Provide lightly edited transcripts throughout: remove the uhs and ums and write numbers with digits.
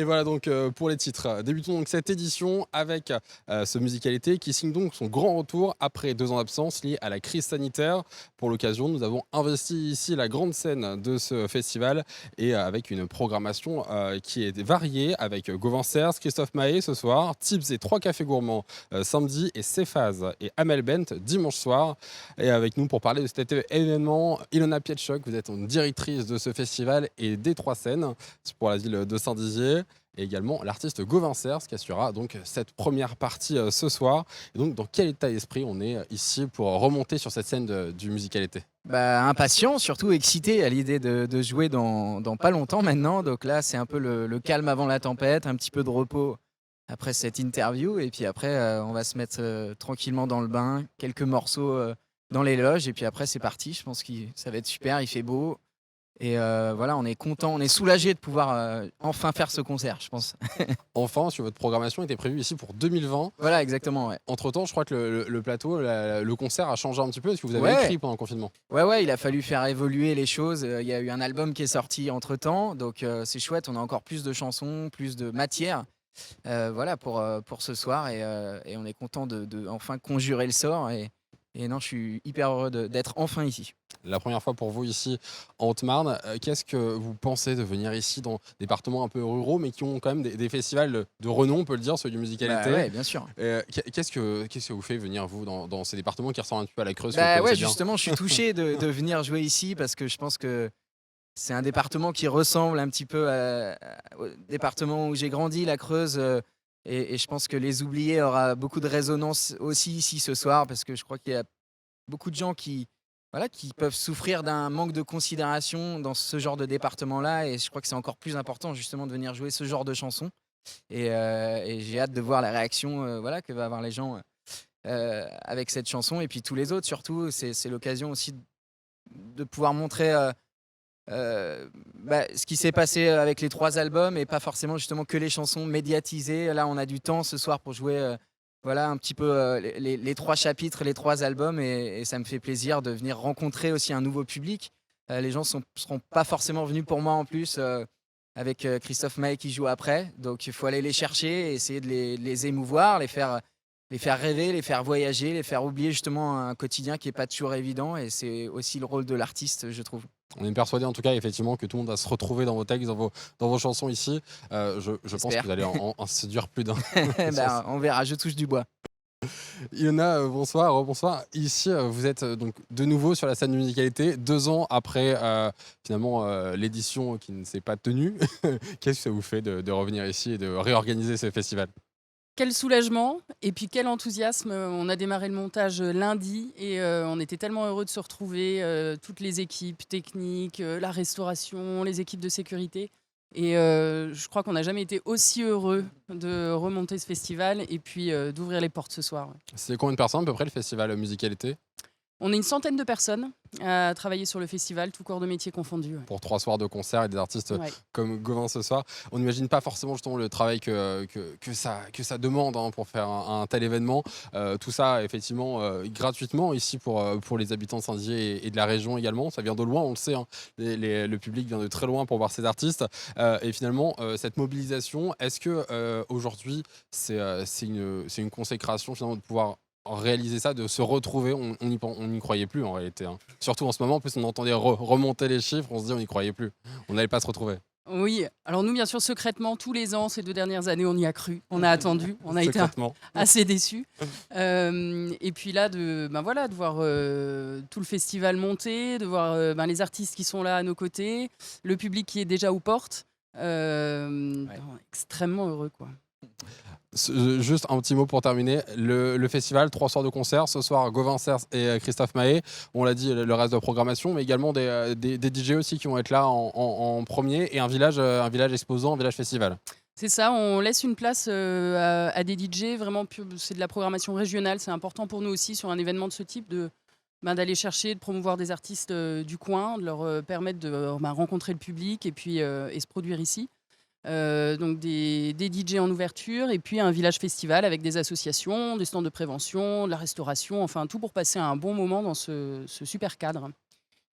Et voilà donc pour les titres. Débutons donc cette édition avec ce Musicalité qui signe donc son grand retour après 2 ans d'absence liés à la crise sanitaire. Pour l'occasion, nous avons investi ici la grande scène de ce festival et avec une programmation qui est variée avec Gauvin Cers, Christophe Maé ce soir, Tips et 3 cafés gourmands samedi et Cephas et Amel Bent dimanche soir. Et avec nous pour parler de cet événement, Ilona Pietschok, vous êtes une directrice de ce festival et des 3 scènes pour la ville de Saint-Dizier. Et également l'artiste Gauvin Cers qui assurera donc cette première partie ce soir. Et donc dans quel état d'esprit on est ici pour remonter sur cette scène du Musicalité? Bah, impatient, surtout excité à l'idée de jouer dans pas longtemps maintenant. Donc là, c'est un peu le calme avant la tempête, un petit peu de repos après cette interview. Et puis après, on va se mettre tranquillement dans le bain, quelques morceaux dans les loges. Et puis après, c'est parti. Je pense que ça va être super, il fait beau. Et voilà, on est content, on est soulagé de pouvoir enfin faire ce concert, je pense. Enfin, sur votre programmation était prévue ici pour 2020. Voilà, exactement, ouais. Entre-temps, je crois que le plateau, le concert a changé un petit peu. Est-ce que vous avez Ouais. écrit pendant le confinement? Ouais, il a fallu faire évoluer les choses. Il y a eu un album qui est sorti entre-temps, donc c'est chouette. On a encore plus de chansons, plus de matière, voilà pour ce soir et on est content de enfin conjurer le sort et non, je suis hyper heureux d'être enfin ici. La première fois pour vous ici en Haute-Marne, qu'est-ce que vous pensez de venir ici dans des départements un peu ruraux, mais qui ont quand même des festivals de renom, on peut le dire, ceux du Bah Musicalité. ouais, bien sûr. Qu'est-ce que vous fait venir, vous, dans ces départements qui ressemblent un petit peu à la Creuse, que vous Bah ouais, connaissez bien? justement, je suis touché de venir jouer ici parce que je pense que c'est un département qui ressemble un petit peu au département où j'ai grandi, la Creuse, et je pense que Les Oubliés aura beaucoup de résonance aussi ici ce soir parce que je crois qu'il y a beaucoup de gens qui, voilà, qui peuvent souffrir d'un manque de considération dans ce genre de département-là et je crois que c'est encore plus important justement de venir jouer ce genre de chansons et j'ai hâte de voir la réaction, voilà, que va avoir les gens, avec cette chanson et puis tous les autres surtout. C'est l'occasion aussi de pouvoir montrer, ce qui s'est passé avec les 3 albums et pas forcément justement que les chansons médiatisées. Là, on a du temps ce soir pour jouer, voilà un petit peu, les 3 chapitres, les 3 albums et ça me fait plaisir de venir rencontrer aussi un nouveau public. Les gens seront pas forcément venus pour moi en plus, avec, Christophe Maé qui joue après. Donc il faut aller les chercher et essayer de les émouvoir, les faire rêver, les faire voyager, les faire oublier justement un quotidien qui est pas toujours évident et c'est aussi le rôle de l'artiste, je trouve. On est persuadé en tout cas effectivement que tout le monde va se retrouver dans vos textes, dans vos chansons ici. Je pense que J'espère. vous allez en séduire plus d'un. Bah, on verra, je touche du bois. Ilona, bonsoir, rebonsoir. Ici, vous êtes donc de nouveau sur la scène de Musicalité, 2 ans après finalement l'édition qui ne s'est pas tenue. Qu'est-ce que ça vous fait de revenir ici et de réorganiser ce festival? Quel soulagement et puis quel enthousiasme. On a démarré le montage, lundi et on était tellement heureux de se retrouver, toutes les équipes techniques, la restauration, les équipes de sécurité et je crois qu'on n'a jamais été aussi heureux de remonter ce festival et puis, d'ouvrir les portes ce soir, ouais. C'est combien de personnes à peu près le festival Musicalité? On est une centaine de personnes à travailler sur le festival, tous corps de métier confondus, ouais. Pour 3 soirs de concert et des artistes Ouais. comme Gauvin ce soir. On n'imagine pas forcément justement le travail que ça demande hein, pour faire un tel événement. Tout ça effectivement gratuitement ici pour les habitants de Saint-Dié et de la région également. Ça vient de loin, on le sait, hein. Le public vient de très loin pour voir ces artistes. Et finalement, cette mobilisation, est-ce que aujourd'hui c'est une consécration finalement de pouvoir réaliser ça, de se retrouver, on n'y croyait plus en réalité, hein. Surtout en ce moment, en plus on entendait remonter les chiffres, on se dit on n'y croyait plus. On n'allait pas se retrouver. Oui, alors nous, bien sûr, secrètement, tous les ans, ces 2 dernières années, on y a cru, on a attendu, on a été Secrètement. assez déçus. Et puis là, de voir tout le festival monter, de voir les artistes qui sont là à nos côtés, le public qui est déjà aux portes. Ouais. Non, extrêmement heureux, quoi. Juste un petit mot pour terminer. Le festival, 3 soirs de concert. Ce soir, Gauvin Cers et Christophe Maé. On l'a dit, le reste de la programmation, mais également des DJ aussi qui vont être là en premier et un village exposant, un village festival. C'est ça, on laisse une place à des DJ, vraiment, c'est de la programmation régionale. C'est important pour nous aussi sur un événement de ce type d'aller chercher, de promouvoir des artistes du coin, de leur permettre de rencontrer le public et puis et se produire ici. Donc des DJ en ouverture et puis un village festival avec des associations, des stands de prévention, de la restauration, enfin tout pour passer un bon moment dans ce super cadre.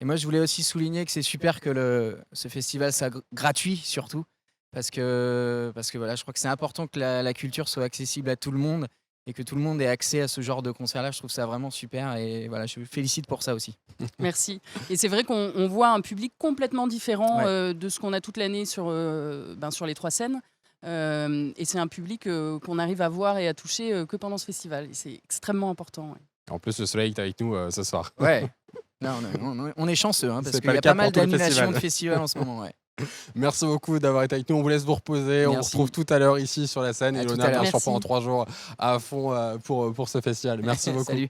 Et moi, je voulais aussi souligner que c'est super que ce festival soit gratuit surtout. parce que voilà, je crois que c'est important que la culture soit accessible à tout le monde et que tout le monde ait accès à ce genre de concert-là. Je trouve ça vraiment super et voilà, je me félicite pour ça aussi. Merci. Et c'est vrai qu'on voit un public complètement différent Ouais. de ce qu'on a toute l'année sur les 3 scènes. Et c'est un public qu'on arrive à voir et à toucher que pendant ce festival. Et c'est extrêmement important. Ouais. En plus, le soleil est avec nous ce soir. Ouais. Non, on est chanceux hein, parce C'est qu'il pas y le a cas pas mal pour tout le d'annulations festival. de festivals en ce moment. Ouais. Merci beaucoup d'avoir été avec nous. On vous laisse vous reposer. On vous Merci. retrouve tout à l'heure ici sur la scène. À tout Ilona, à l'heure. bien sûr, Merci. pendant 3 jours à fond pour ce festival. Merci beaucoup. Salut.